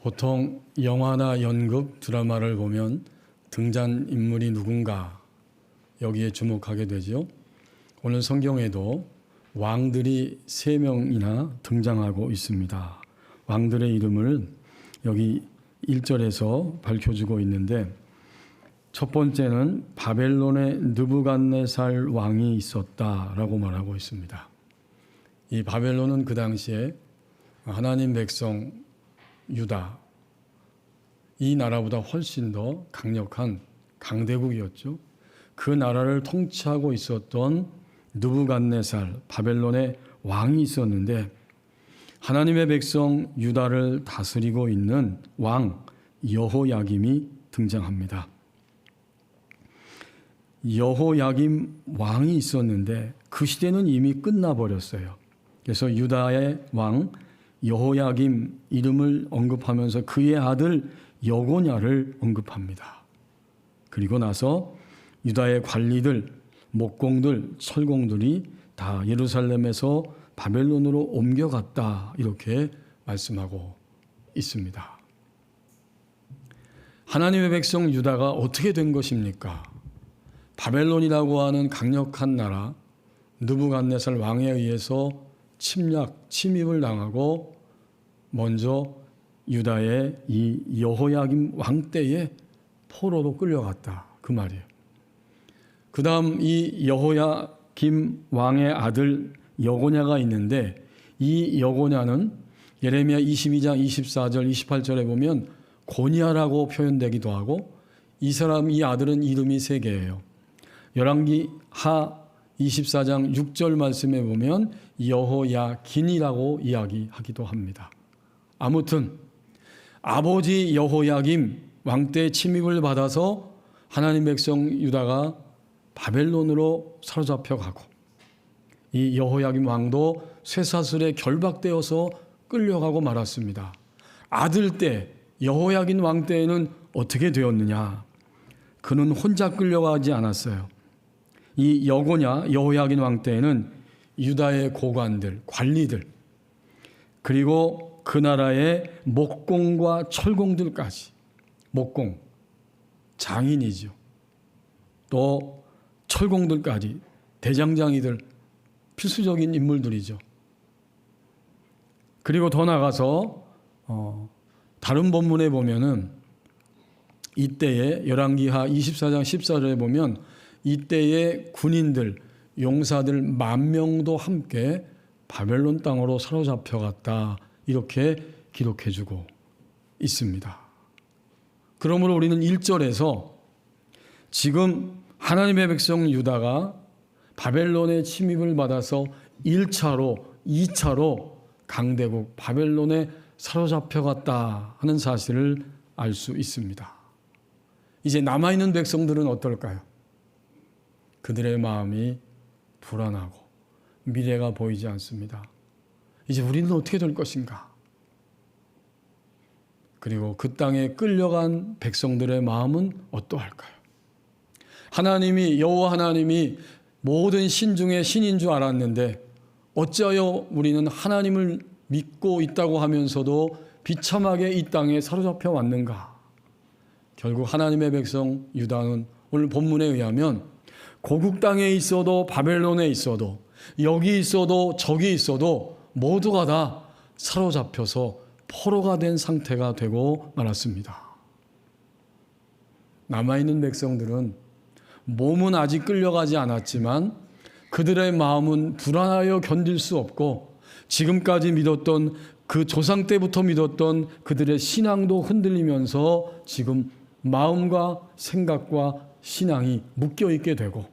보통 영화나 연극, 드라마를 보면 등장인물이 누군가 여기에 주목하게 되죠. 오늘 성경에도 왕들이 3명이나 등장하고 있습니다. 왕들의 이름을 여기 1절에서 밝혀주고 있는데, 첫 번째는 바벨론에 느부갓네살 왕이 있었다라고 말하고 있습니다. 이 바벨론은 그 당시에 하나님 백성 유다, 이 나라보다 훨씬 더 강력한 강대국이었죠. 그 나라를 통치하고 있었던 느부갓네살, 바벨론의 왕이 있었는데, 하나님의 백성 유다를 다스리고 있는 왕 여호야김이 등장합니다. 여호야김 왕이 있었는데 그 시대는 이미 끝나버렸어요. 그래서 유다의 왕 여호야김 이름을 언급하면서 그의 아들 여고냐를 언급합니다. 그리고 나서 유다의 관리들, 목공들, 철공들이 다 예루살렘에서 바벨론으로 옮겨갔다, 이렇게 말씀하고 있습니다. 하나님의 백성 유다가 어떻게 된 것입니까? 바벨론이라고 하는 강력한 나라 느부갓네살 왕에 의해서 침입을 당하고 먼저 유다의 이 여호야김 왕 때에 포로로 끌려갔다, 그 말이에요. 그 다음 이 여호야김 왕의 아들 여고냐가 있는데, 이 여고냐는 예레미야 22장 24절 28절에 보면 고니야라고 표현되기도 하고, 이 사람 이 아들은 이름이 3개예요. 열왕기 하 24장 6절 말씀에 보면 여호야긴이라고 이야기하기도 합니다. 아무튼 아버지 여호야김 왕 때 침입을 받아서 하나님 백성 유다가 바벨론으로 사로잡혀 가고, 이 여호야김 왕도 쇠사슬에 결박되어서 끌려가고 말았습니다. 아들 때 여호야긴 왕 때에는 어떻게 되었느냐? 그는 혼자 끌려가지 않았어요. 이 여고냐 여호야긴 왕 때에는 유다의 고관들, 관리들, 그리고 그 나라의 목공과 철공들까지, 목공, 장인이죠. 또 철공들까지, 대장장이들, 필수적인 인물들이죠. 그리고 더 나가서 다른 본문에 보면은 이때에 열왕기하 24장 14절에 보면 이때의 군인들, 용사들 10,000명도 함께 바벨론 땅으로 사로잡혀 갔다, 이렇게 기록해주고 있습니다. 그러므로 우리는 1절에서 지금 하나님의 백성 유다가 바벨론의 침입을 받아서 1차로, 2차로 강대국 바벨론에 사로잡혀 갔다 하는 사실을 알 수 있습니다. 이제 남아있는 백성들은 어떨까요? 그들의 마음이 불안하고 미래가 보이지 않습니다. 이제 우리는 어떻게 될 것인가? 그리고 그 땅에 끌려간 백성들의 마음은 어떠할까요? 하나님이, 여호와 하나님이 모든 신 중에 신인 줄 알았는데 어찌하여 우리는 하나님을 믿고 있다고 하면서도 비참하게 이 땅에 사로잡혀 왔는가? 결국 하나님의 백성 유다는 오늘 본문에 의하면 고국 땅에 있어도 바벨론에 있어도 여기 있어도 저기 있어도 모두가 다 사로잡혀서 포로가 된 상태가 되고 말았습니다. 남아있는 백성들은 몸은 아직 끌려가지 않았지만 그들의 마음은 불안하여 견딜 수 없고, 지금까지 믿었던 그 조상 때부터 믿었던 그들의 신앙도 흔들리면서 지금 마음과 생각과 신앙이 묶여있게 되고,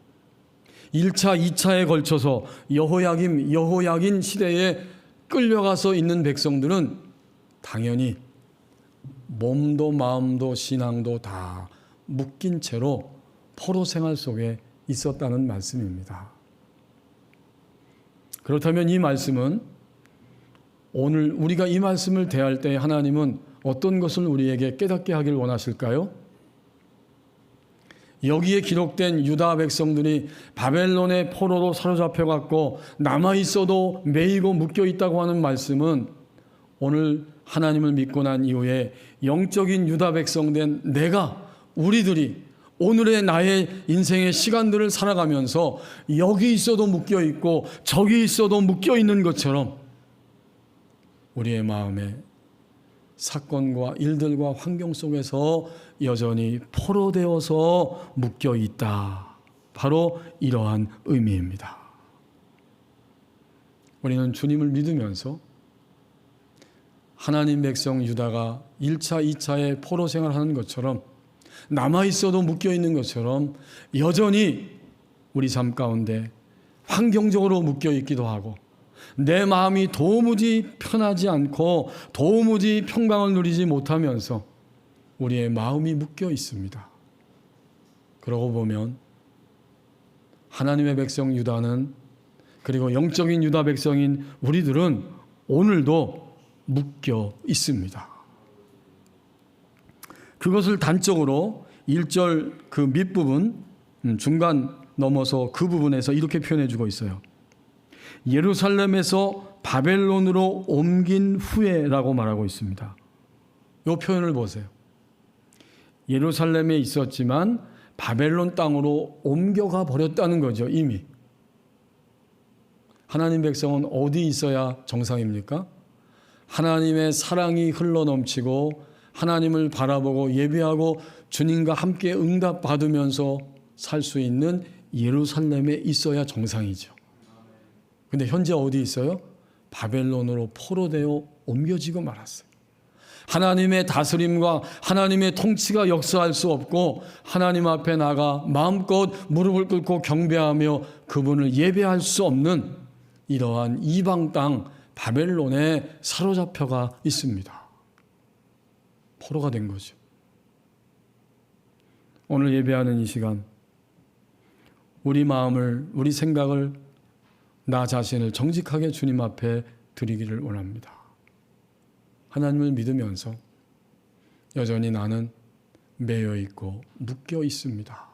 1차, 2차에 걸쳐서 여호야긴 시대에 끌려가서 있는 백성들은 당연히 몸도 마음도 신앙도 다 묶인 채로 포로 생활 속에 있었다는 말씀입니다. 그렇다면 이 말씀은, 오늘 우리가 이 말씀을 대할 때 하나님은 어떤 것을 우리에게 깨닫게 하길 원하실까요? 여기에 기록된 유다 백성들이 바벨론의 포로로 사로잡혀갔고 남아있어도 매이고 묶여있다고 하는 말씀은 오늘 하나님을 믿고 난 이후에 영적인 유다 백성된 우리들이 오늘의 나의 인생의 시간들을 살아가면서 여기 있어도 묶여 있고 저기 있어도 묶여 있는 것처럼 우리의 마음에 사건과 일들과 환경 속에서 여전히 포로되어서 묶여 있다. 바로 이러한 의미입니다. 우리는 주님을 믿으면서 하나님 백성 유다가 1차, 2차의 포로 생활하는 것처럼 남아있어도 묶여있는 것처럼 여전히 우리 삶 가운데 환경적으로 묶여있기도 하고 내 마음이 도무지 편하지 않고 도무지 평강을 누리지 못하면서 우리의 마음이 묶여 있습니다. 그러고 보면 하나님의 백성 유다는 그리고 영적인 유다 백성인 우리들은 오늘도 묶여 있습니다. 그것을 단적으로 1절 그 밑부분 중간 넘어서 그 부분에서 이렇게 표현해 주고 있어요. 예루살렘에서 바벨론으로 옮긴 후에라고 말하고 있습니다. 이 표현을 보세요. 예루살렘에 있었지만 바벨론 땅으로 옮겨가 버렸다는 거죠. 이미. 하나님 백성은 어디 있어야 정상입니까? 하나님의 사랑이 흘러넘치고 하나님을 바라보고 예배하고 주님과 함께 응답받으면서 살 수 있는 예루살렘에 있어야 정상이죠. 근데 현재 어디 있어요? 바벨론으로 포로되어 옮겨지고 말았어요. 하나님의 다스림과 하나님의 통치가 역사할 수 없고 하나님 앞에 나가 마음껏 무릎을 꿇고 경배하며 그분을 예배할 수 없는 이러한 이방 땅 바벨론에 사로잡혀가 있습니다. 포로가 된 거죠. 오늘 예배하는 이 시간 우리 마음을, 우리 생각을, 나 자신을 정직하게 주님 앞에 드리기를 원합니다. 하나님을 믿으면서 여전히 나는 매여 있고 묶여 있습니다.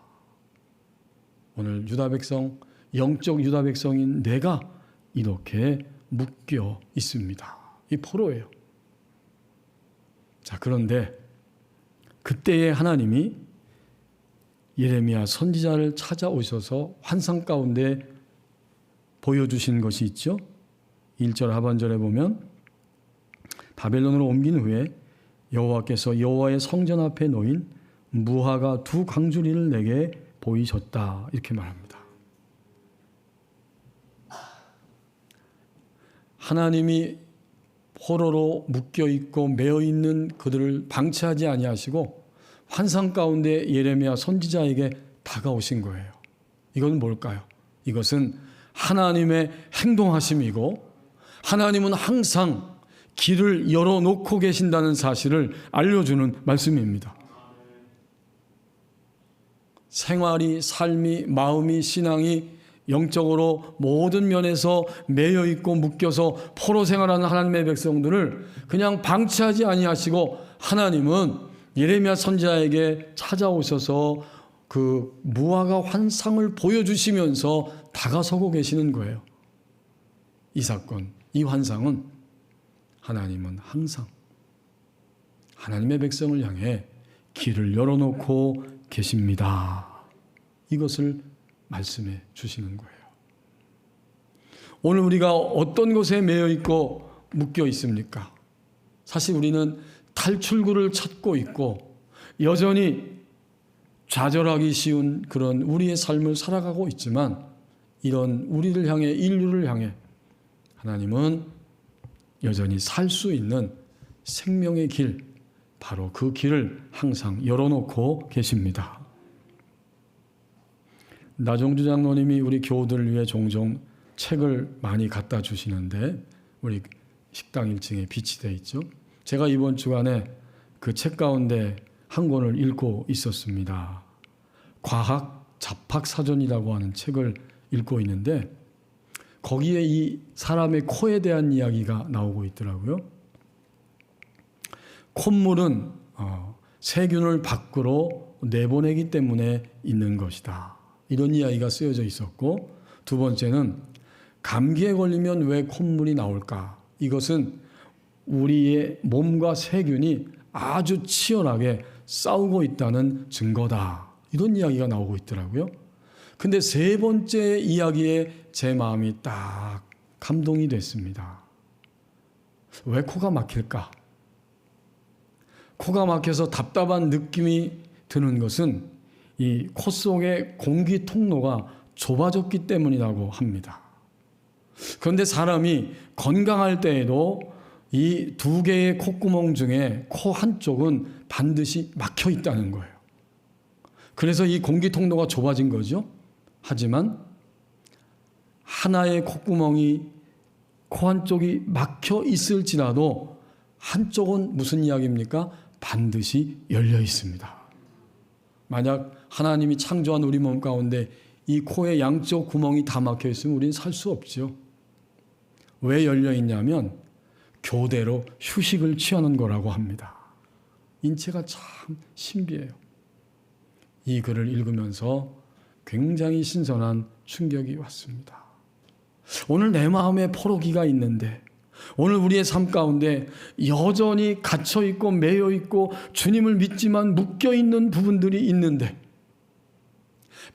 오늘 유다 백성, 영적 유다 백성인 내가 이렇게 묶여 있습니다. 이 포로예요. 자, 그런데 그때에 하나님이 예레미야 선지자를 찾아오셔서 환상 가운데 보여주신 것이 있죠. 1절 하반절에 보면 바벨론으로 옮긴 후에 여호와께서 여호와의 성전 앞에 놓인 무화과 두 광주리를 내게 보이셨다. 이렇게 말합니다. 하나님이 포로로 묶여있고 매어있는 그들을 방치하지 아니하시고 환상 가운데 예레미야 선지자에게 다가오신 거예요. 이건 뭘까요? 이것은 하나님의 행동하심이고 하나님은 항상 길을 열어놓고 계신다는 사실을 알려주는 말씀입니다. 생활이, 삶이, 마음이, 신앙이 영적으로 모든 면에서 매여있고 묶여서 포로 생활하는 하나님의 백성들을 그냥 방치하지 아니하시고 하나님은 예레미야 선지자에게 찾아오셔서 그 무화과 환상을 보여주시면서 다가서고 계시는 거예요. 이 사건, 이 환상은 하나님은 항상 하나님의 백성을 향해 길을 열어놓고 계십니다. 이것을 말씀해 주시는 거예요. 오늘 우리가 어떤 곳에 매여 있고 묶여 있습니까? 사실 우리는 탈출구를 찾고 있고 여전히 좌절하기 쉬운 그런 우리의 삶을 살아가고 있지만 이런 우리를 향해, 인류를 향해 하나님은 여전히 살 수 있는 생명의 길, 바로 그 길을 항상 열어놓고 계십니다. 나종주 장로님이 우리 교우들을 위해 종종 책을 많이 갖다 주시는데 우리 식당 1층에 비치되어 있죠. 제가 이번 주간에 그 책 가운데 한 권을 읽고 있었습니다. 과학 잡학 사전이라고 하는 책을 읽고 있는데 거기에 이 사람의 코에 대한 이야기가 나오고 있더라고요. 콧물은 세균을 밖으로 내보내기 때문에 있는 것이다. 이런 이야기가 쓰여져 있었고, 두 번째는 감기에 걸리면 왜 콧물이 나올까? 이것은 우리의 몸과 세균이 아주 치열하게 싸우고 있다는 증거다. 이런 이야기가 나오고 있더라고요. 근데 세 번째 이야기에 제 마음이 딱 감동이 됐습니다. 왜 코가 막힐까? 코가 막혀서 답답한 느낌이 드는 것은 이 코 속의 공기 통로가 좁아졌기 때문이라고 합니다. 그런데 사람이 건강할 때에도 이 두 개의 콧구멍 중에 코 한쪽은 반드시 막혀 있다는 거예요. 그래서 이 공기 통로가 좁아진 거죠. 하지만 하나의 콧구멍이 코 한쪽이 막혀 있을지라도 한쪽은 무슨 이야기입니까? 반드시 열려 있습니다. 만약 하나님이 창조한 우리 몸 가운데 이 코의 양쪽 구멍이 다 막혀 있으면 우리는 살 수 없죠. 왜 열려 있냐면 교대로 휴식을 취하는 거라고 합니다. 인체가 참 신비해요. 이 글을 읽으면서 굉장히 신선한 충격이 왔습니다. 오늘 내 마음에 포로기가 있는데, 오늘 우리의 삶 가운데 여전히 갇혀있고 매여있고 주님을 믿지만 묶여있는 부분들이 있는데,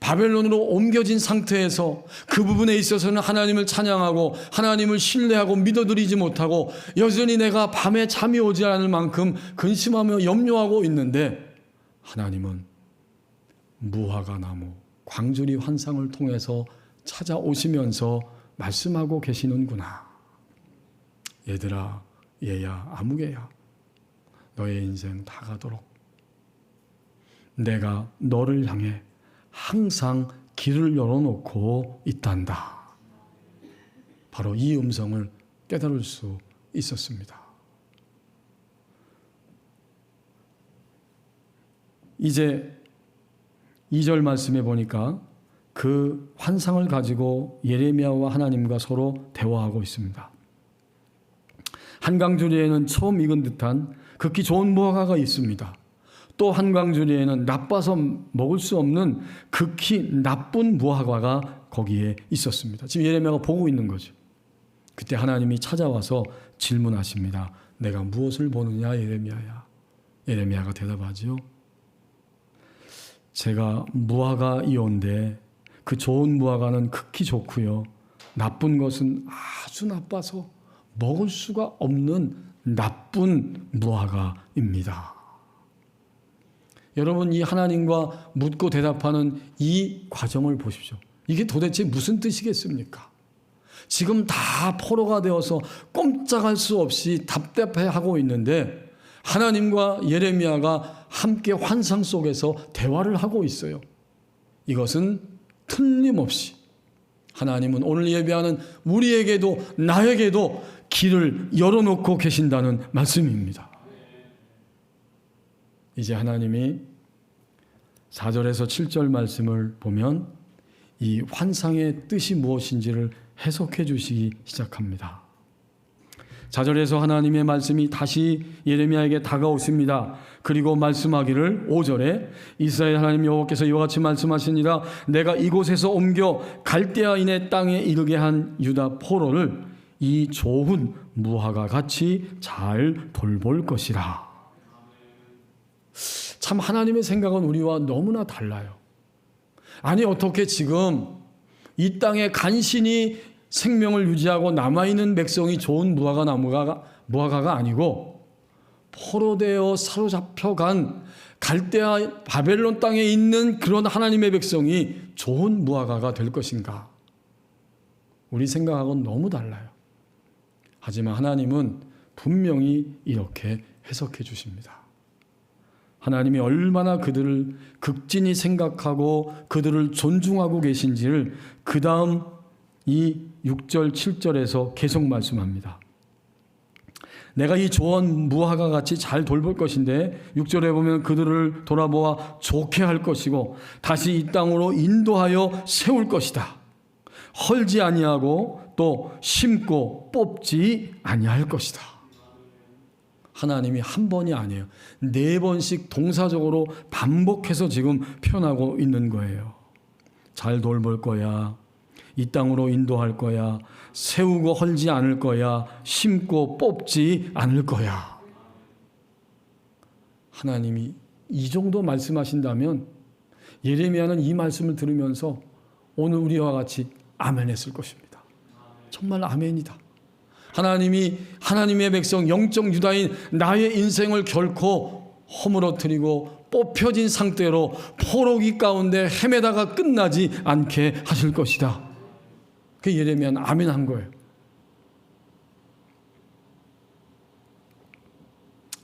바벨론으로 옮겨진 상태에서 그 부분에 있어서는 하나님을 찬양하고 하나님을 신뢰하고 믿어드리지 못하고 여전히 내가 밤에 잠이 오지 않을 만큼 근심하며 염려하고 있는데, 하나님은 무화과 나무 광주리 환상을 통해서 찾아오시면서 말씀하고 계시는구나. 얘들아, 얘야, 아무개야, 너의 인생 다 가도록 내가 너를 향해 항상 길을 열어놓고 있단다. 바로 이 음성을 깨달을 수 있었습니다. 이제 2절 말씀에 보니까 그 환상을 가지고 예레미야와 하나님과 서로 대화하고 있습니다. 한강주리에는 처음 익은 듯한 극히 좋은 무화과가 있습니다. 또 한강주리에는 나빠서 먹을 수 없는 극히 나쁜 무화과가 거기에 있었습니다. 지금 예레미야가 보고 있는 거죠. 그때 하나님이 찾아와서 질문하십니다. 내가 무엇을 보느냐 예레미야야. 예레미야가 대답하죠. 제가 무화과이온데 그 좋은 무화과는 극히 좋고요. 나쁜 것은 아주 나빠서 먹을 수가 없는 나쁜 무화과입니다. 여러분, 이 하나님과 묻고 대답하는 이 과정을 보십시오. 이게 도대체 무슨 뜻이겠습니까? 지금 다 포로가 되어서 꼼짝할 수 없이 답답해하고 있는데 하나님과 예레미야가 함께 환상 속에서 대화를 하고 있어요. 이것은 틀림없이 하나님은 오늘 예배하는 우리에게도 나에게도 길을 열어놓고 계신다는 말씀입니다. 이제 하나님이 4절에서 7절 말씀을 보면 이 환상의 뜻이 무엇인지를 해석해 주시기 시작합니다. 4절에서 하나님의 말씀이 다시 예레미야에게 다가오십니다. 그리고 말씀하기를 5절에 이스라엘 하나님 여호와께서 이와 같이 말씀하시니라 내가 이곳에서 옮겨 갈대아인의 땅에 이르게 한 유다 포로를 이 좋은 무화과 같이 잘 돌볼 것이라. 참 하나님의 생각은 우리와 너무나 달라요. 아니 어떻게 지금 이 땅에 간신히 생명을 유지하고 남아있는 백성이 좋은 무화과가 아니고 포로되어 사로잡혀간 갈대아 바벨론 땅에 있는 그런 하나님의 백성이 좋은 무화과가 될 것인가? 우리 생각하고는 너무 달라요. 하지만 하나님은 분명히 이렇게 해석해 주십니다. 하나님이 얼마나 그들을 극진히 생각하고 그들을 존중하고 계신지를 그 다음 이 6절 7절에서 계속 말씀합니다. 내가 이 좋은 무화과 같이 잘 돌볼 것인데 6절에 보면 그들을 돌아보아 좋게 할 것이고 다시 이 땅으로 인도하여 세울 것이다. 헐지 아니하고 또 심고 뽑지 아니할 것이다. 하나님이 한 번이 아니에요. 4번씩 동사적으로 반복해서 지금 표현하고 있는 거예요. 잘 돌볼 거야. 이 땅으로 인도할 거야. 세우고 헐지 않을 거야. 심고 뽑지 않을 거야. 하나님이 이 정도 말씀하신다면 예레미야는 이 말씀을 들으면서 오늘 우리와 같이 아멘 했을 것입니다. 정말 아멘이다. 하나님이 하나님의 백성 영적 유다인 나의 인생을 결코 허물어뜨리고 뽑혀진 상태로 포로기 가운데 헤매다가 끝나지 않게 하실 것이다. 그 예레미야는 아멘 한 거예요.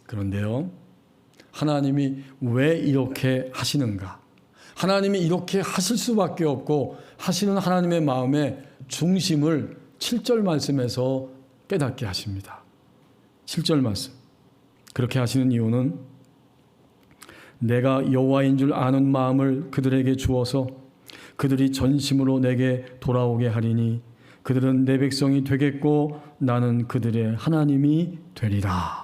그런데요, 하나님이 왜 이렇게 하시는가? 하나님이 이렇게 하실 수밖에 없고 하시는 하나님의 마음의 중심을 7절 말씀에서 깨닫게 하십니다. 7절 말씀. 그렇게 하시는 이유는 내가 여호와인 줄 아는 마음을 그들에게 주어서 그들이 전심으로 내게 돌아오게 하리니 그들은 내 백성이 되겠고 나는 그들의 하나님이 되리라.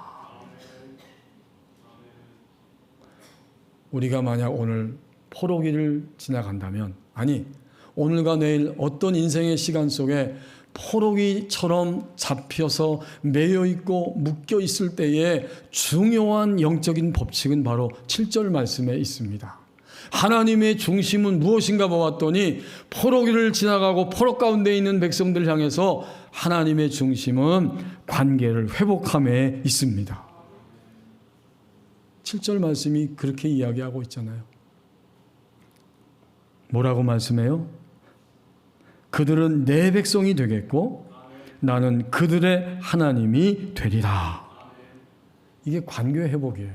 우리가 만약 오늘 포로기를 지나간다면, 아니 오늘과 내일 어떤 인생의 시간 속에 포로기처럼 잡혀서 매여 있고 묶여 있을 때에 중요한 영적인 법칙은 바로 7절 말씀에 있습니다. 하나님의 중심은 무엇인가 보았더니 포로기를 지나가고 포로 가운데 있는 백성들 향해서 하나님의 중심은 관계를 회복함에 있습니다. 7절 말씀이 그렇게 이야기하고 있잖아요. 뭐라고 말씀해요? 그들은 내 백성이 되겠고 나는 그들의 하나님이 되리라. 이게 관계 회복이에요.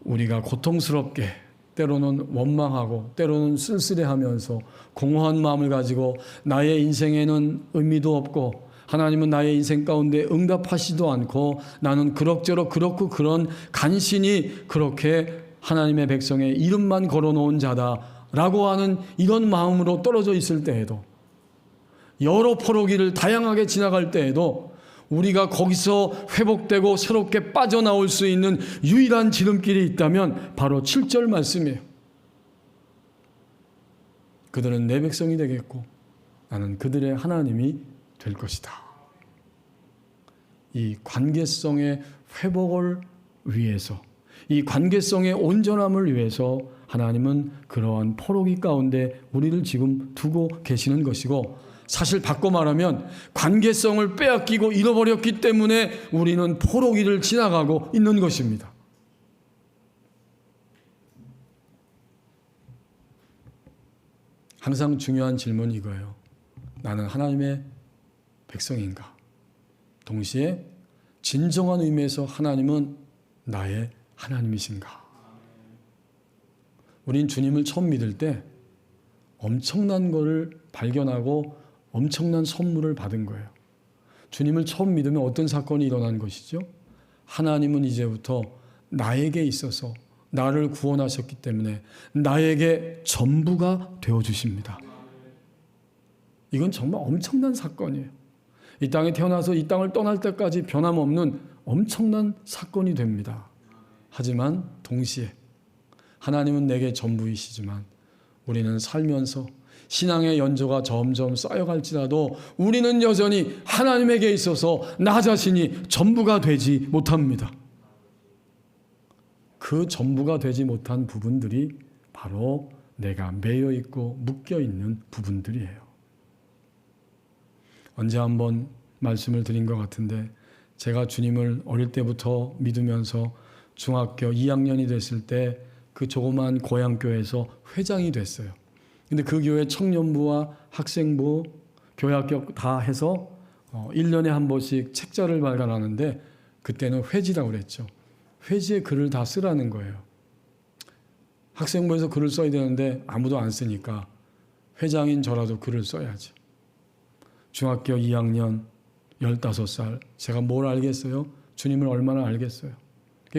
우리가 고통스럽게 때로는 원망하고 때로는 쓸쓸해하면서 공허한 마음을 가지고 나의 인생에는 의미도 없고 하나님은 나의 인생 가운데 응답하시도 않고 나는 그럭저럭 그렇고 그런 간신히 그렇게 하나님의 백성의 이름만 걸어놓은 자다라고 하는 이런 마음으로 떨어져 있을 때에도, 여러 포로기를 다양하게 지나갈 때에도 우리가 거기서 회복되고 새롭게 빠져나올 수 있는 유일한 지름길이 있다면 바로 7절 말씀이에요. 그들은 내 백성이 되겠고 나는 그들의 하나님이 될 것이다. 이 관계성의 회복을 위해서, 이 관계성의 온전함을 위해서 하나님은 그러한 포로기 가운데 우리를 지금 두고 계시는 것이고, 사실 바꿔 말하면 관계성을 빼앗기고 잃어버렸기 때문에 우리는 포로기를 지나가고 있는 것입니다. 항상 중요한 질문이 이거예요. 나는 하나님의 백성인가? 동시에 진정한 의미에서 하나님은 나의 하나님이신가? 우린 주님을 처음 믿을 때 엄청난 것을 발견하고 엄청난 선물을 받은 거예요. 주님을 처음 믿으면 어떤 사건이 일어난 것이죠? 하나님은 이제부터 나에게 있어서 나를 구원하셨기 때문에 나에게 전부가 되어주십니다. 이건 정말 엄청난 사건이에요. 이 땅에 태어나서 이 땅을 떠날 때까지 변함없는 엄청난 사건이 됩니다. 하지만 동시에 하나님은 내게 전부이시지만 우리는 살면서 신앙의 연조가 점점 쌓여갈지라도 우리는 여전히 하나님에게 있어서 나 자신이 전부가 되지 못합니다. 그 전부가 되지 못한 부분들이 바로 내가 매여 있고 묶여 있는 부분들이에요. 언제 한번 말씀을 드린 것 같은데, 제가 주님을 어릴 때부터 믿으면서 중학교 2학년이 됐을 때 그 조그만 고향교회에서 회장이 됐어요. 근데 그 교회 청년부와 학생부, 교회학교 다 해서 1년에 한 번씩 책자를 발간하는데 그때는 회지라고 그랬죠. 회지에 글을 다 쓰라는 거예요. 학생부에서 글을 써야 되는데 아무도 안 쓰니까 회장인 저라도 글을 써야죠. 중학교 2학년 15살, 제가 뭘 알겠어요? 주님을 얼마나 알겠어요?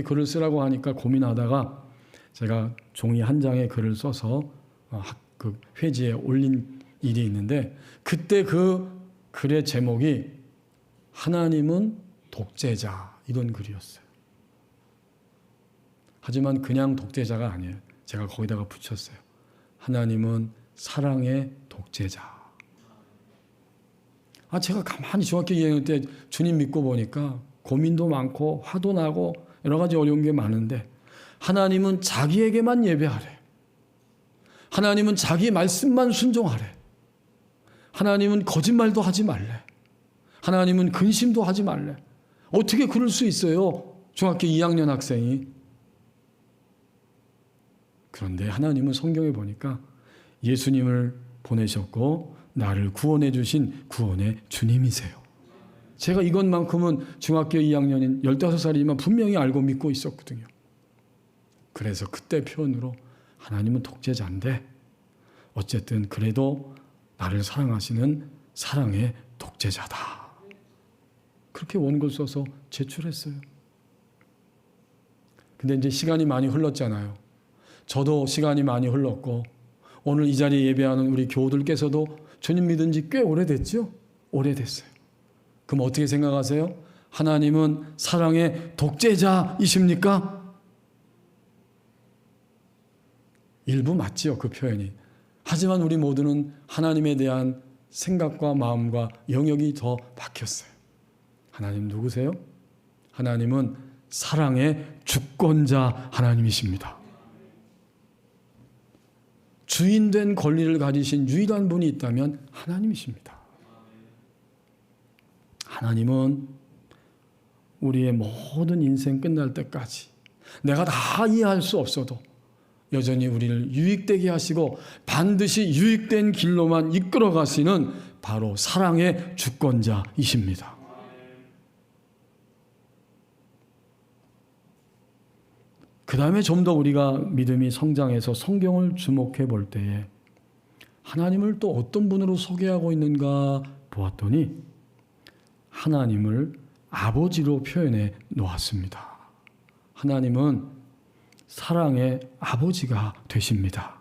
글을 쓰라고 하니까 고민하다가 제가 종이 한 장에 글을 써서 그 회지에 올린 일이 있는데, 그때 그 글의 제목이 하나님은 독재자, 이런 글이었어요. 하지만 그냥 독재자가 아니에요. 제가 거기다가 붙였어요. 하나님은 사랑의 독재자. 제가 가만히 중학교 2학년 때 주님 믿고 보니까 고민도 많고 화도 나고 여러 가지 어려운 게 많은데 하나님은 자기에게만 예배하래. 하나님은 자기 말씀만 순종하래. 하나님은 거짓말도 하지 말래. 하나님은 근심도 하지 말래. 어떻게 그럴 수 있어요? 중학교 2학년 학생이. 그런데 하나님은 성경에 보니까 예수님을 보내셨고 나를 구원해 주신 구원의 주님이세요. 제가 이것만큼은 중학교 2학년인 15살이지만 분명히 알고 믿고 있었거든요. 그래서 그때 표현으로 하나님은 독재자인데 어쨌든 그래도 나를 사랑하시는 사랑의 독재자다. 그렇게 원고를 써서 제출했어요. 근데 이제 시간이 많이 흘렀잖아요. 저도 시간이 많이 흘렀고 오늘 이 자리에 예배하는 우리 교우들께서도 주님 믿은 지 꽤 오래됐죠? 오래됐어요. 그럼 어떻게 생각하세요? 하나님은 사랑의 독재자이십니까? 일부 맞지요, 그 표현이. 하지만 우리 모두는 하나님에 대한 생각과 마음과 영역이 더 바뀌었어요. 하나님 누구세요? 하나님은 사랑의 주권자 하나님이십니다. 주인된 권리를 가지신 유일한 분이 있다면 하나님이십니다. 하나님은 우리의 모든 인생 끝날 때까지 내가 다 이해할 수 없어도 여전히 우리를 유익되게 하시고 반드시 유익된 길로만 이끌어 가시는 바로 사랑의 주권자이십니다. 그 다음에 좀 더 우리가 믿음이 성장해서 성경을 주목해 볼 때에 하나님을 또 어떤 분으로 소개하고 있는가 보았더니 하나님을 아버지로 표현해 놓았습니다. 하나님은 사랑의 아버지가 되십니다.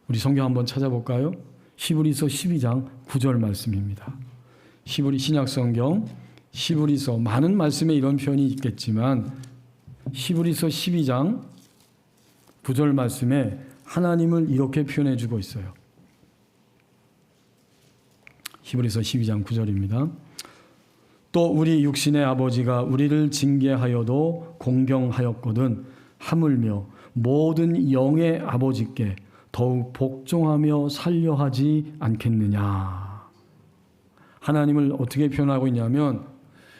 우리 성경 한번 찾아볼까요? 히브리서 12장 9절 말씀입니다. 히브리 신약성경 히브리서 많은 말씀에 이런 표현이 있겠지만 히브리서 12장 9절 말씀에 하나님을 이렇게 표현해 주고 있어요. 히브리서 12장 9절입니다. 또 우리 육신의 아버지가 우리를 징계하여도 공경하였거든 하물며 모든 영의 아버지께 더욱 복종하며 살려하지 않겠느냐. 하나님을 어떻게 표현하고 있냐면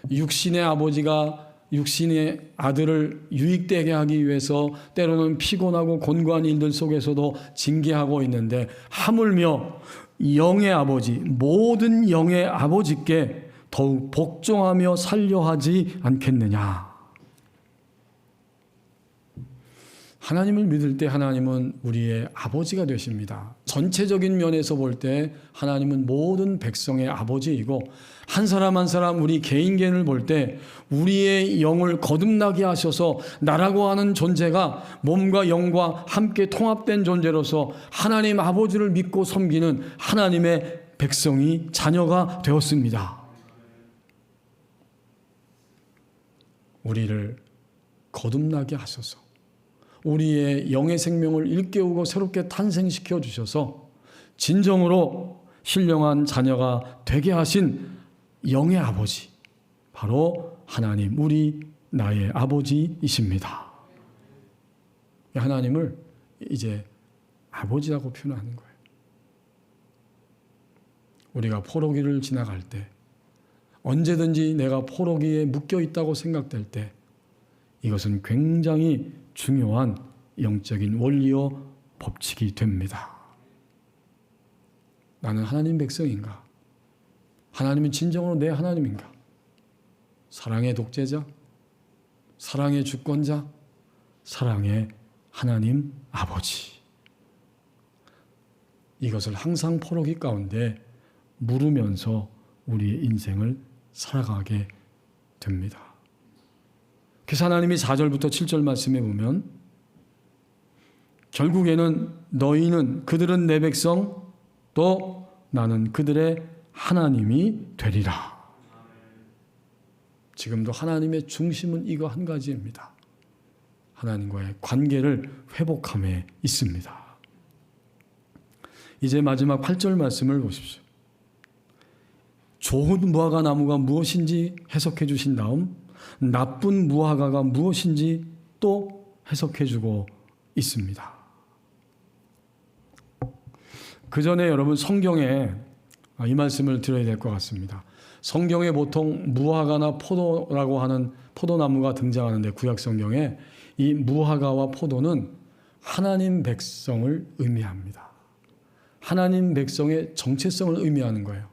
육신의 아버지가 육신의 아들을 유익되게 하기 위해서 때로는 피곤하고 곤고한 일들 속에서도 징계하고 있는데 하물며 영의 아버지, 모든 영의 아버지께 더욱 복종하며 살려하지 않겠느냐. 하나님을 믿을 때 하나님은 우리의 아버지가 되십니다. 전체적인 면에서 볼 때 하나님은 모든 백성의 아버지이고 한 사람 한 사람 우리 개인을 볼 때 우리의 영을 거듭나게 하셔서 나라고 하는 존재가 몸과 영과 함께 통합된 존재로서 하나님 아버지를 믿고 섬기는 하나님의 백성이 자녀가 되었습니다. 우리를 거듭나게 하셔서 우리의 영의 생명을 일깨우고 새롭게 탄생시켜 주셔서 진정으로 신령한 자녀가 되게 하신 영의 아버지, 바로 하나님, 우리 나의 아버지이십니다. 하나님을 이제 아버지라고 표현하는 거예요. 우리가 포로기를 지나갈 때 언제든지 내가 포로기에 묶여 있다고 생각될 때 이것은 굉장히 중요한 영적인 원리요 법칙이 됩니다. 나는 하나님 백성인가? 하나님은 진정으로 내 하나님인가? 사랑의 독재자, 사랑의 주권자, 사랑의 하나님 아버지. 이것을 항상 포로기 가운데 물으면서 우리의 인생을 살아가게 됩니다. 그래서 하나님이 4절부터 7절 말씀에 보면 결국에는 너희는 그들은 내 백성 또 나는 그들의 하나님이 되리라. 지금도 하나님의 중심은 이거 한 가지입니다. 하나님과의 관계를 회복함에 있습니다. 이제 마지막 8절 말씀을 보십시오. 좋은 무화과 나무가 무엇인지 해석해 주신 다음 나쁜 무화과가 무엇인지 또 해석해 주고 있습니다. 그 전에 여러분 성경에 이 말씀을 드려야 될 것 같습니다. 성경에 보통 무화과나 포도라고 하는 포도나무가 등장하는데 구약 성경에 이 무화과와 포도는 하나님 백성을 의미합니다. 하나님 백성의 정체성을 의미하는 거예요.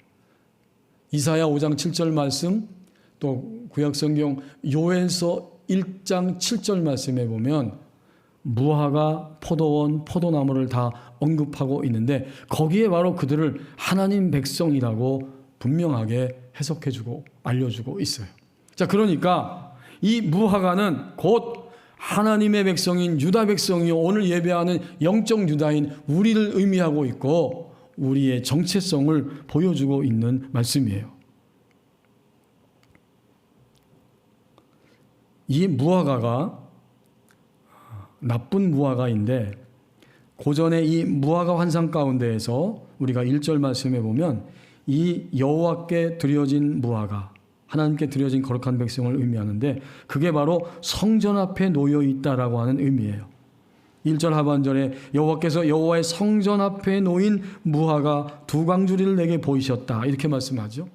이사야 5장 7절 말씀, 또 구약 성경 요엘서 1장 7절 말씀에 보면 무화과, 포도원, 포도나무를 다 언급하고 있는데 거기에 바로 그들을 하나님 백성이라고 분명하게 해석해주고 알려주고 있어요. 자, 그러니까 이 무화과는 곧 하나님의 백성인 유다 백성이요, 오늘 예배하는 영적 유다인 우리를 의미하고 있고 우리의 정체성을 보여주고 있는 말씀이에요. 이 무화과가 나쁜 무화과인데 고전의 이 무화과 환상 가운데에서 우리가 1절 말씀에 보면 이 여호와께 드려진 무화과, 하나님께 드려진 거룩한 백성을 의미하는데 그게 바로 성전 앞에 놓여 있다라고 하는 의미예요. 1절 하반절에 여호와께서 여호와의 성전 앞에 놓인 무화과 두 광주리를 내게 보이셨다, 이렇게 말씀하죠.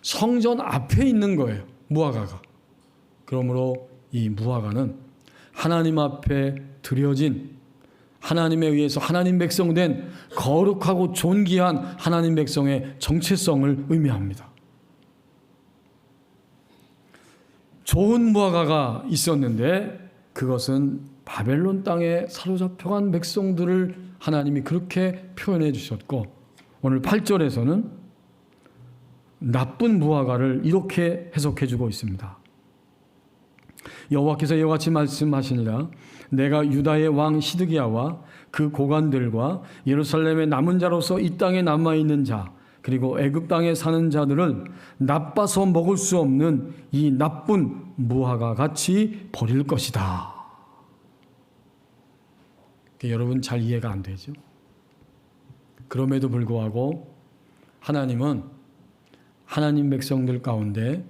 성전 앞에 있는 거예요, 무화과가. 그러므로 이 무화과는 하나님 앞에 드려진, 하나님에 의해서 하나님 백성 된 거룩하고 존귀한 하나님 백성의 정체성을 의미합니다. 좋은 무화과가 있었는데 그것은 바벨론 땅에 사로잡혀간 백성들을 하나님이 그렇게 표현해 주셨고, 오늘 8절에서는 나쁜 무화과를 이렇게 해석해 주고 있습니다. 여호와께서 이와 같이 말씀하시니라. 내가 유다의 왕 시드기야와 그 고관들과 예루살렘의 남은 자로서 이 땅에 남아있는 자, 그리고 애굽 땅에 사는 자들을 나빠서 먹을 수 없는 이 나쁜 무화과 같이 버릴 것이다. 여러분 잘 이해가 안 되죠? 그럼에도 불구하고 하나님은 하나님 백성들 가운데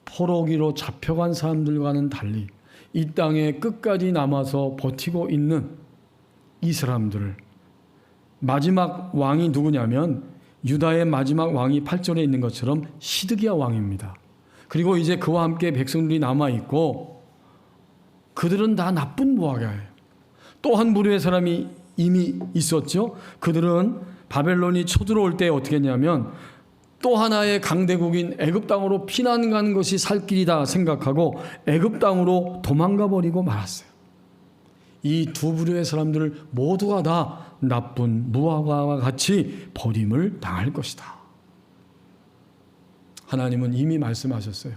포로기로 잡혀간 사람들과는 달리 이 땅에 끝까지 남아서 버티고 있는 이 사람들을, 마지막 왕이 누구냐면 유다의 마지막 왕이 8절에 있는 것처럼 시드기야 왕입니다. 그리고 이제 그와 함께 백성들이 남아있고 그들은 다 나쁜 무화과예요. 또 한 부류의 사람이 이미 있었죠. 그들은 바벨론이 쳐들어올 때 어떻게 했냐면 또 하나의 강대국인 애굽 땅으로 피난 가는 것이 살 길이다 생각하고 애굽 땅으로 도망가 버리고 말았어요. 이 두 부류의 사람들 모두가 다 나쁜 무화과와 같이 버림을 당할 것이다. 하나님은 이미 말씀하셨어요.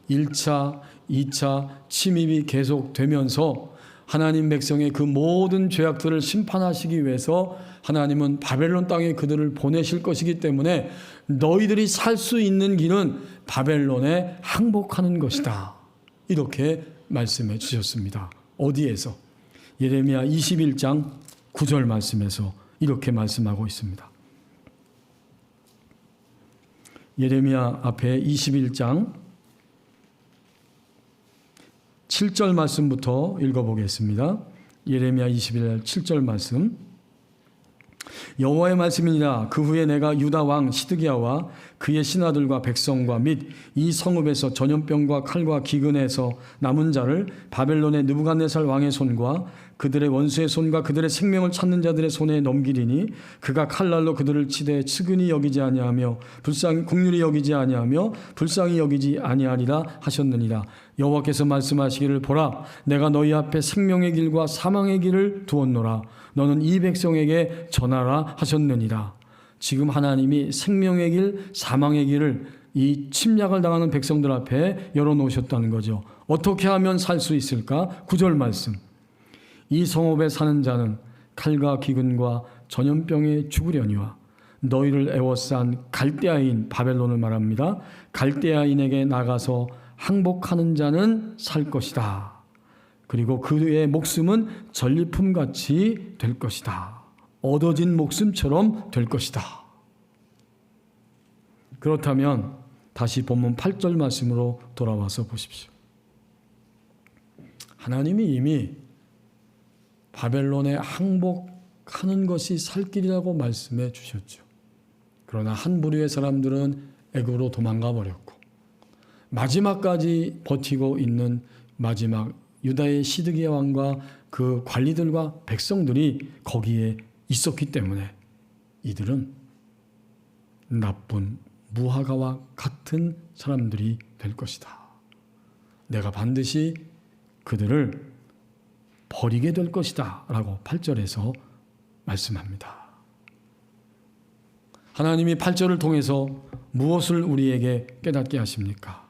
1차, 2차 침입이 계속되면서 하나님 백성의 그 모든 죄악들을 심판하시기 위해서 하나님은 바벨론 땅에 그들을 보내실 것이기 때문에 너희들이 살 수 있는 길은 바벨론에 항복하는 것이다. 이렇게 말씀해 주셨습니다. 어디에서? 예레미야 21장 9절 말씀에서 이렇게 말씀하고 있습니다. 예레미야 앞에 21장 7절 말씀부터 읽어보겠습니다. 예레미야 21장 7절 말씀. 여호와의 말씀이니라. 그 후에 내가 유다 왕 시드기야와 그의 신하들과 백성과 및 이 성읍에서 전염병과 칼과 기근에서 남은 자를 바벨론의 느부갓네살 왕의 손과 그들의 원수의 손과 그들의 생명을 찾는 자들의 손에 넘기리니 그가 칼날로 그들을 치되 측은히 여기지 아니하며 긍휼히 여기지 아니하며 불쌍히 여기지 아니하리라 하셨느니라. 여호와께서 말씀하시기를 보라, 내가 너희 앞에 생명의 길과 사망의 길을 두었노라. 너는 이 백성에게 전하라 하셨느니라. 지금 하나님이 생명의 길, 사망의 길을 이 침략을 당하는 백성들 앞에 열어놓으셨다는 거죠. 어떻게 하면 살 수 있을까? 9절 말씀. 이 성읍에 사는 자는 칼과 기근과 전염병에 죽으려니와 너희를 애워싼 갈대아인 바벨론을 말합니다. 갈대아인에게 나가서 항복하는 자는 살 것이다. 그리고 그의 목숨은 전리품같이 될 것이다. 얻어진 목숨처럼 될 것이다. 그렇다면 다시 본문 8절 말씀으로 돌아와서 보십시오. 하나님이 이미 바벨론에 항복하는 것이 살 길이라고 말씀해 주셨죠. 그러나 한 부류의 사람들은 애굽으로 도망가 버렸고 마지막까지 버티고 있는 마지막 유다의 시드기야 왕과 그 관리들과 백성들이 거기에 있었기 때문에 이들은 나쁜 무화과와 같은 사람들이 될 것이다. 내가 반드시 그들을 버리게 될 것이다 라고 8절에서 말씀합니다. 하나님이 8절을 통해서 무엇을 우리에게 깨닫게 하십니까?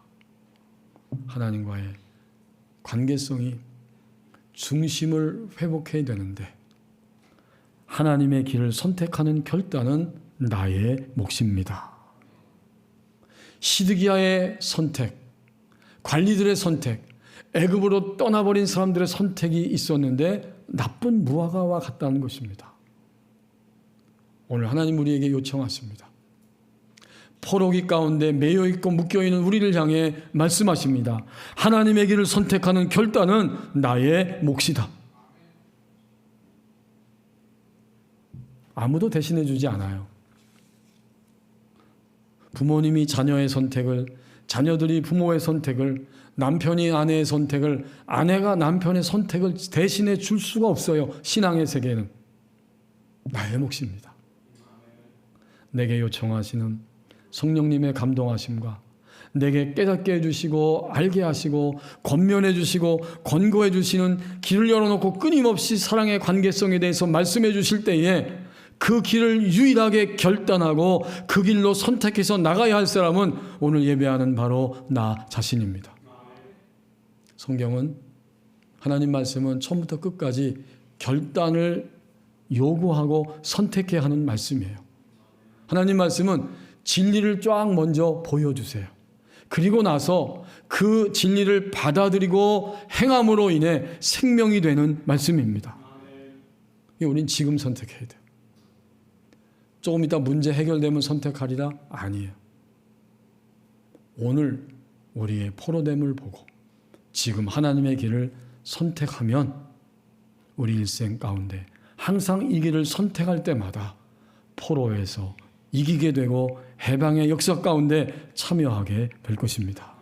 하나님과의 관계성이 중심을 회복해야 되는데 하나님의 길을 선택하는 결단은 나의 몫입니다. 시드기야의 선택, 관리들의 선택, 애굽으로 떠나버린 사람들의 선택이 있었는데 나쁜 무화과와 같다는 것입니다. 오늘 하나님 우리에게 요청하십니다. 포로기 가운데 매여있고 묶여있는 우리를 향해 말씀하십니다. 하나님의 길을 선택하는 결단은 나의 몫이다. 아무도 대신해 주지 않아요. 부모님이 자녀의 선택을, 자녀들이 부모의 선택을, 남편이 아내의 선택을, 아내가 남편의 선택을 대신해 줄 수가 없어요. 신앙의 세계는. 나의 몫입니다. 내게 요청하시는 성령님의 감동하심과 내게 깨닫게 해주시고 알게 하시고 권면해 주시고 권고해 주시는 길을 열어놓고 끊임없이 사랑의 관계성에 대해서 말씀해 주실 때에 그 길을 유일하게 결단하고 그 길로 선택해서 나가야 할 사람은 오늘 예배하는 바로 나 자신입니다. 성경은 하나님 말씀은 처음부터 끝까지 결단을 요구하고 선택해야 하는 말씀이에요. 하나님 말씀은 진리를 쫙 먼저 보여주세요. 그리고 나서 그 진리를 받아들이고 행함으로 인해 생명이 되는 말씀입니다. 우린 지금 선택해야 돼요. 조금 이따 문제 해결되면 선택하리라? 아니에요. 오늘 우리의 포로됨을 보고 지금 하나님의 길을 선택하면 우리 일생 가운데 항상 이 길을 선택할 때마다 포로에서 이기게 되고 해방의 역사 가운데 참여하게 될 것입니다.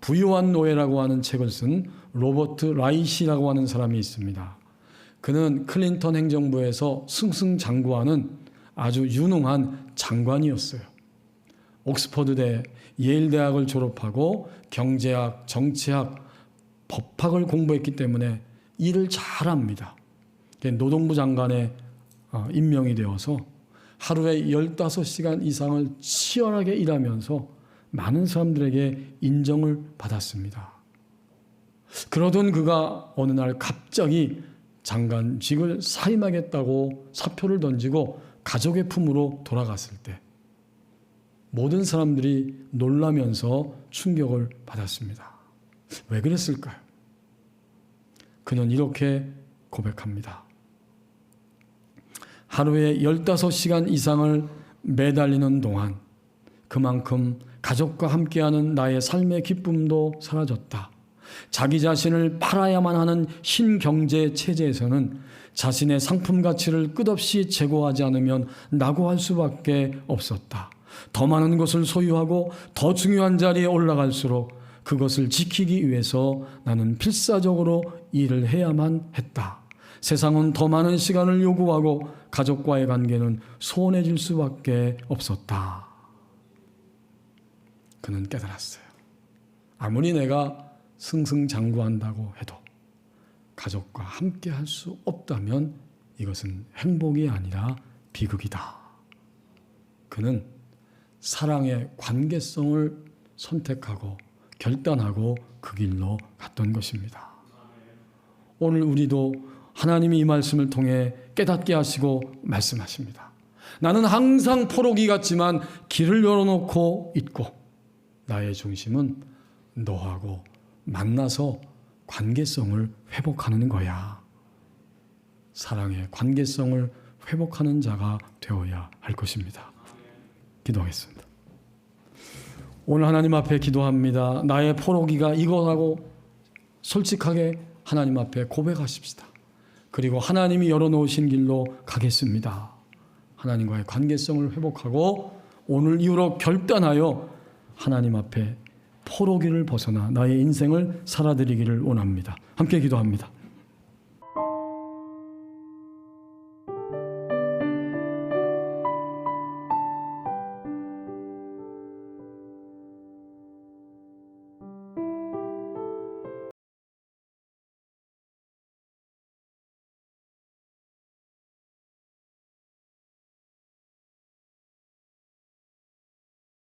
부유한 노예라고 하는 책을 쓴 로버트 라이시라고 하는 사람이 있습니다. 그는 클린턴 행정부에서 승승장구하는 아주 유능한 장관이었어요. 옥스퍼드대, 예일대학을 졸업하고 경제학, 정치학, 법학을 공부했기 때문에 일을 잘합니다. 노동부 장관에 임명이 되어서 하루에 15시간 이상을 치열하게 일하면서 많은 사람들에게 인정을 받았습니다. 그러던 그가 어느 날 갑자기 장관직을 사임하겠다고 사표를 던지고 가족의 품으로 돌아갔을 때 모든 사람들이 놀라면서 충격을 받았습니다. 왜 그랬을까요? 그는 이렇게 고백합니다. 하루에 15시간 이상을 매달리는 동안 그만큼 가족과 함께하는 나의 삶의 기쁨도 사라졌다. 자기 자신을 팔아야만 하는 신경제 체제에서는 자신의 상품 가치를 끝없이 제고하지 않으면 낙오할 수밖에 없었다. 더 많은 것을 소유하고 더 중요한 자리에 올라갈수록 그것을 지키기 위해서 나는 필사적으로 일을 해야만 했다. 세상은 더 많은 시간을 요구하고 가족과의 관계는 소원해질 수밖에 없었다. 그는 깨달았어요. 아무리 내가 승승장구한다고 해도 가족과 함께 할 수 없다면 이것은 행복이 아니라 비극이다. 그는 사랑의 관계성을 선택하고 결단하고 그 길로 갔던 것입니다. 오늘 우리도 하나님이 이 말씀을 통해 깨닫게 하시고 말씀하십니다. 나는 항상 포로기 같지만 길을 열어놓고 있고 나의 중심은 너하고 만나서 관계성을 회복하는 거야. 사랑의 관계성을 회복하는 자가 되어야 할 것입니다. 기도하겠습니다. 오늘 하나님 앞에 기도합니다. 나의 포로기가 이거라고 솔직하게 하나님 앞에 고백하십시다. 그리고 하나님이 열어놓으신 길로 가겠습니다. 하나님과의 관계성을 회복하고 오늘 이후로 결단하여 하나님 앞에 포로기를 벗어나 나의 인생을 살아드리기를 원합니다. 함께 기도합니다.